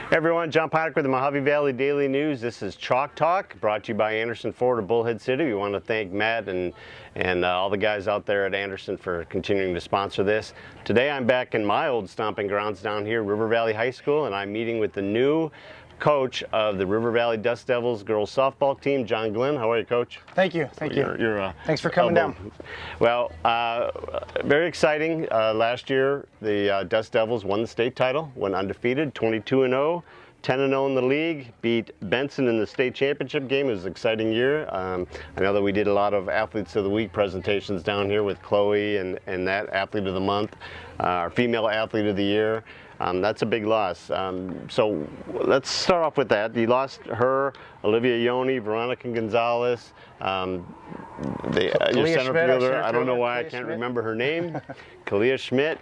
Hey everyone, John Ponick with the Mojave Valley Daily News. This is Chalk Talk, brought to you by Anderson Ford of Bullhead City. We want to thank Matt and all the guys out there at Anderson for continuing to sponsor this. Today I'm back in my old stomping grounds down here, River Valley High School, and I'm meeting with the new coach of the River Valley Dust Devils girls softball team, John Glenn. How are you, Coach? Thank you. Thank you. Thanks for coming down. Well, very exciting. Last year, the Dust Devils won the state title, went undefeated, 22-0. 10-0 in the league, beat Benson in the state championship game. It was an exciting year. I know that we did a lot of Athletes of the Week presentations down here with Chloe and that Athlete of the Month, our Female Athlete of the Year. That's a big loss. So let's start off with that. You lost her, Olivia Ioni, Veronica Gonzalez, your center fielder. I don't know why I can't remember her name. Kalia Schmidt.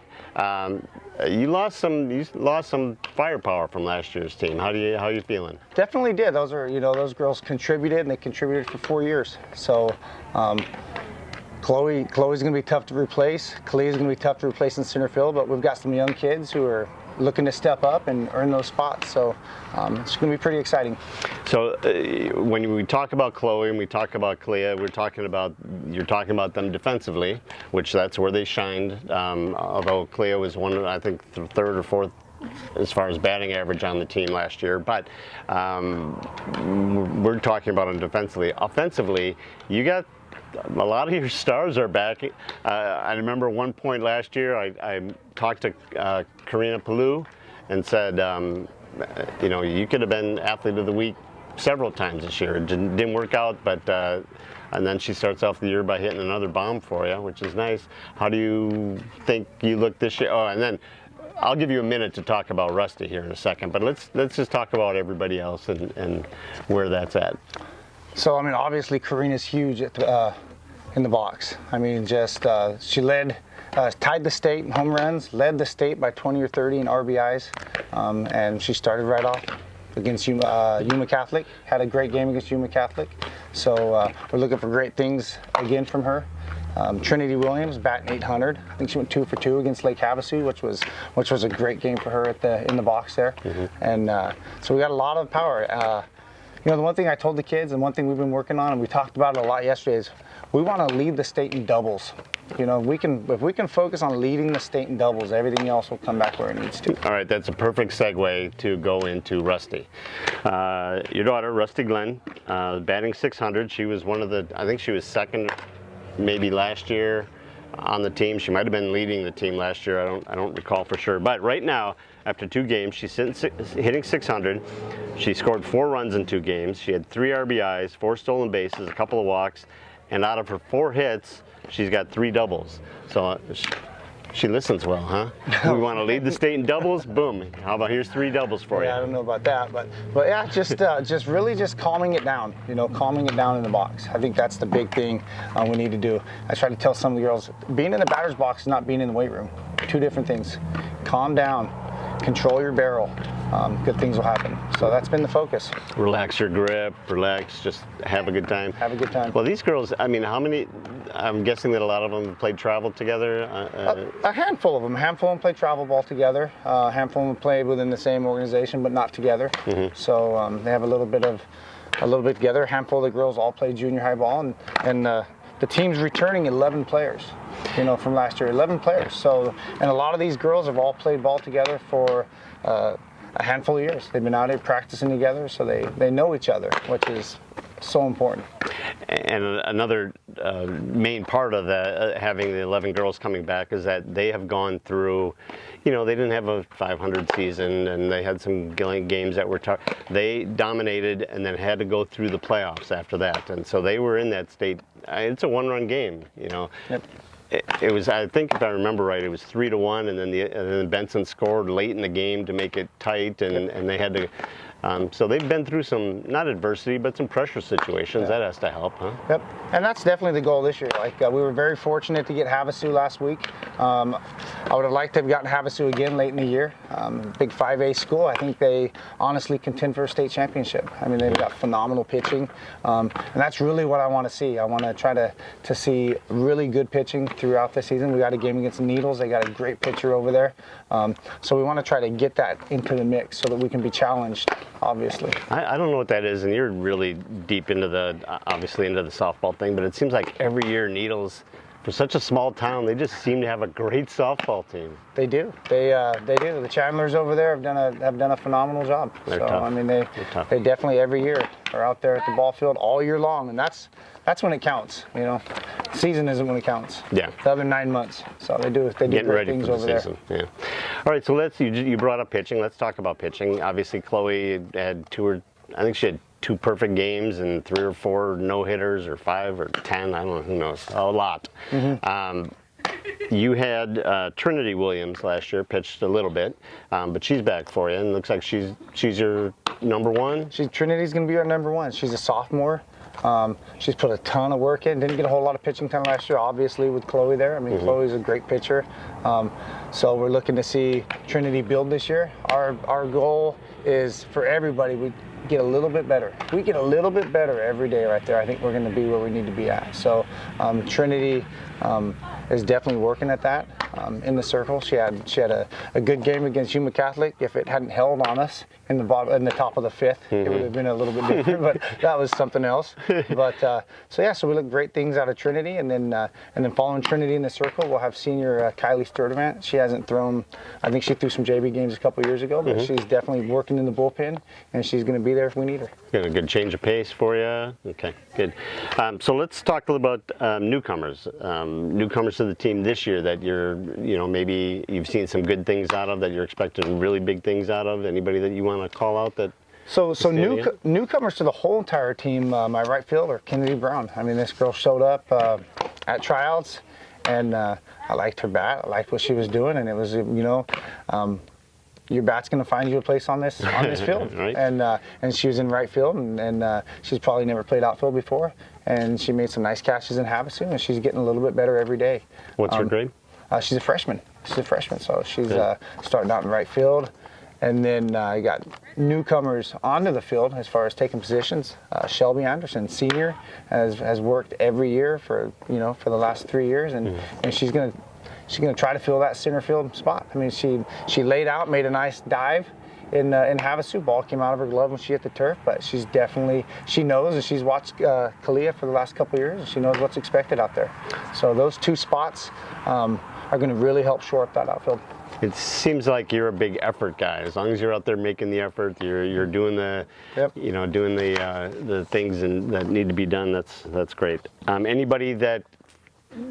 You lost some firepower from last year's team. How are you feeling? Definitely did. Those girls contributed, and they contributed for 4 years. So Chloe's going to be tough to replace. Kalia's going to be tough to replace in center field, but we've got some young kids who are looking to step up and earn those spots. So it's going to be pretty exciting. So when we talk about Chloe and we talk about Kalia, you're talking about them defensively, which that's where they shined. Although Kalia was I think third or fourth as far as batting average on the team last year, but we're talking about them defensively. Offensively, you got a lot of your stars are back. I remember one point last year, I talked to Karina Palou and said, you could have been Athlete of the Week several times this year. It didn't work out, but and then she starts off the year by hitting another bomb for you, which is nice. How do you think you look this year? Oh, and then I'll give you a minute to talk about Rusty here in a second, but let's just talk about everybody else and where that's at. So, obviously Karina's huge in the box. She tied the state in home runs, led the state by 20 or 30 in RBIs, and she started right off against Yuma Catholic, had a great game against Yuma Catholic. So we're looking for great things again from her. Trinity Williams batting 800. I think she went 2 for 2 against Lake Havasu, which was a great game for her in the box there. Mm-hmm. And so we got a lot of power. The one thing I told the kids, and one thing we've been working on, and we talked about it a lot yesterday, is we want to lead the state in doubles. If we can focus on leading the state in doubles, everything else will come back where it needs to. All right, that's a perfect segue to go into Rusty. Your daughter, Rusty Glenn, batting 600. She was I think she was second, maybe last year on the team. She might have been leading the team last year. I don't recall for sure. But right now, after 2 games, she's hitting 600. She scored 4 runs in 2 games. She had 3 RBIs, 4 stolen bases, a couple of walks, and out of her 4 hits, she's got 3 doubles. So she listens well, huh? We want to lead the state in doubles. Boom! How about here's 3 doubles for you? I don't know about that, but yeah, just really calming it down. Calming it down in the box. I think that's the big thing we need to do. I try to tell some of the girls, being in the batter's box is not being in the weight room. 2 different things. Calm down. Control your barrel. Good things will happen. So that's been the focus. Relax your grip, just have a good time. Have a good time. Well, these girls, how many, I'm guessing that a lot of them played travel together? A handful of them. A handful of them played travel ball together. A handful of them played within the same organization, but not together. Mm-hmm. So they have a little bit together. A handful of the girls all played junior high ball, and the team's returning 11 players. From last year, 11 players. So, and a lot of these girls have all played ball together for a handful of years. They've been out here practicing together, so they know each other, which is so important. And another main part of that, having the 11 girls coming back, is that they have gone through, they didn't have a 500 season, and they had some games that were tough. They dominated and then had to go through the playoffs after that. And so they were in that state. It's a 1-run game, Yep. It was, I think if I remember right, it was 3-1, and then Benson scored late in the game to make it tight, and they had to. So they've been through some, not adversity, but some pressure situations. Yeah. That has to help, huh? Yep, and that's definitely the goal this year. We were very fortunate to get Havasu last week. I would have liked to have gotten Havasu again late in the year. Big 5A school. I think they honestly contend for a state championship. I mean, they've got phenomenal pitching, and that's really what I want to see. I want to try to see really good pitching throughout the season. We got a game against Needles. They got a great pitcher over there. So we want to try to get that into the mix so that we can be challenged, obviously. I don't know what that is, and you're really deep into obviously into the softball thing, but it seems like every year Needles, for such a small town, they just seem to have a great softball team. They do. They do. The Chandlers over there have done a phenomenal job. They're so tough. I mean, they definitely every year are out there at the ball field all year long, and that's when it counts. You know, season isn't when it counts. Yeah. The other 9 months. So they do Getting great ready things for the over season. there. Yeah. All right. So you brought up pitching. Let's talk about pitching. Obviously, Chloe had I think she had 2 perfect games and 3 or 4 no-hitters, or 5 or 10. I don't know. Who knows? A lot. Mm-hmm. You had Trinity Williams last year, pitched a little bit, but she's back for you, and looks like she's your number 1. Trinity's going to be our number 1. She's a sophomore. She's put a ton of work in. Didn't get a whole lot of pitching time last year, obviously, with Chloe there. I mean, Chloe's a great pitcher. So we're looking to see Trinity build this year. Our goal is for everybody, we get a little bit better. If we get a little bit better every day right there, I think we're going to be where we need to be at. So Trinity is definitely working at that in the circle. She had a good game against Yuma Catholic. If it hadn't held on us in the top of the 5th, it would have been a little bit different, but that was something else. But so we look great things out of Trinity, and then following Trinity in the circle, we'll have senior Kylie Sturdivant. She hasn't thrown. I think she threw some JV games a couple years ago, but she's definitely working in the bullpen, and she's going to be there if we need her. Got a good change of pace for you. Okay, good. So let's talk a little about newcomers. Newcomers to the team this year that maybe you've seen some good things out of, that you're expecting really big things out of. Anybody that you want to call out that? So newcomers to the whole entire team. My right fielder, Kennedy Brown. I mean, this girl showed up at tryouts, and I liked her bat. I liked what she was doing, and it was your bat's going to find you a place on this field. Right. And she was in right field, and she's probably never played outfield before, and she made some nice catches in Havasu, and she's getting a little bit better every day. What's her grade? She's a freshman. So she's starting out in right field. And then you got newcomers onto the field as far as taking positions. Shelby Anderson, senior, has worked every year for the last 3 years, and she's gonna try to fill that center field spot. I mean, she laid out, made a nice dive in Havasu. Ball came out of her glove when she hit the turf, but she knows, and she's watched Kalia for the last couple of years, and she knows what's expected out there. So those 2 spots are going to really help shore up that outfield. It seems like you're a big effort guy. As long as you're out there making the effort, you're doing the things that need to be done. That's great. Anybody that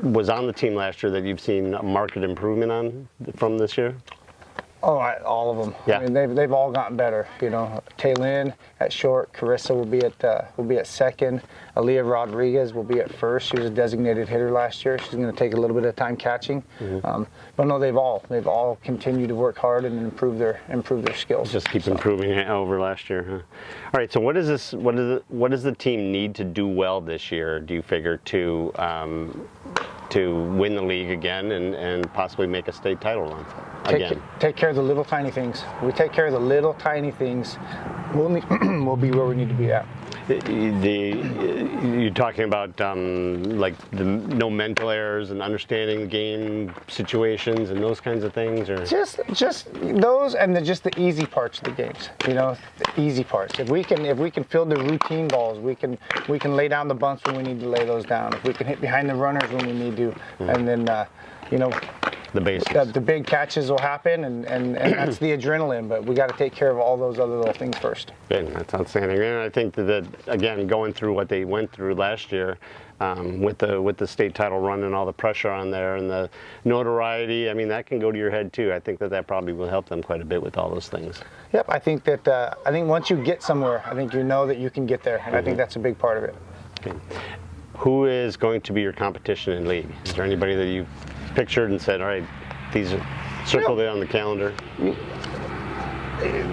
was on the team last year that you've seen a marked improvement on from this year? Oh, all of them. Yeah. I mean, they've all gotten better. Taylin at short, Carissa will be at second, Aaliyah Rodriguez will be at first. She was a designated hitter last year. She's going to take a little bit of time catching. But no, they've all continued to work hard and improve their skills. Just keep improving it over last year, huh? All right. So what does the team need to do well this year, do you figure, to win the league again and possibly make a state title run again? Take care of the little tiny things. We take care of the little tiny things, we'll be where we need to be at. You're talking about like no mental errors and understanding the game situations and those kinds of things, or just those, and just the easy parts of the games. The easy parts. If we can field the routine balls, we can lay down the bunts when we need to lay those down. If we can hit behind the runners when we need to, and then the basics. The big catches will happen, and that's the adrenaline. But we got to take care of all those other little things first. Good. That's outstanding. And I think that again, going through what they went through last year, with the state title run and all the pressure on there and the notoriety, I mean, that can go to your head too. I think that probably will help them quite a bit with all those things. Yep. I think once you get somewhere, I think you know that you can get there, and I think that's a big part of it. Okay. Who is going to be your competition in league? Is there anybody that you've pictured and said, all right, these are circled it on the calendar?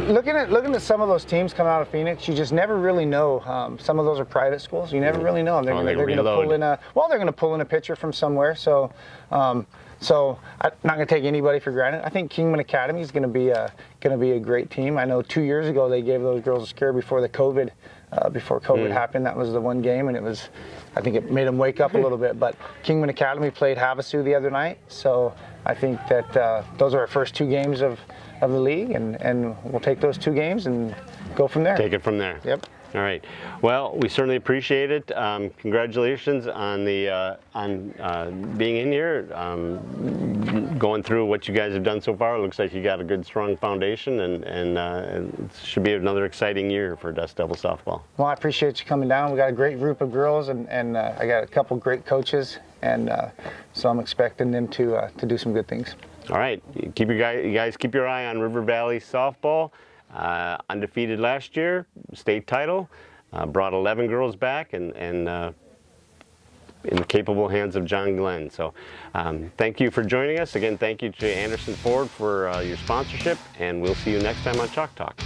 looking at some of those teams coming out of Phoenix, you just never really know. Some of those are private schools. You never really know. They're going to pull in they're going to pull in a pitcher from somewhere. So, so I'm not going to take anybody for granted. I think Kingman Academy is going to be a great team. I know 2 years ago they gave those girls a scare before COVID happened. That was the one game, and I think it made them wake up a little bit. But Kingman Academy played Havasu the other night, so I think that those are our first 2 games of the league, and we'll take those 2 games and go from there. Take it from there. Yep. All right. Well, we certainly appreciate it. Congratulations on being in here, going through what you guys have done so far. It looks like you got a good, strong foundation, and it should be another exciting year for Dust Devil softball. Well, I appreciate you coming down. We got a great group of girls, and I got a couple great coaches, and so I'm expecting them to do some good things. All right. You guys keep your eye on River Valley softball. Undefeated last year, state title, brought 11 girls back, and in the capable hands of John Glenn. So thank you for joining us. Again, thank you to Anderson Ford for your sponsorship, and we'll see you next time on Chalk Talk.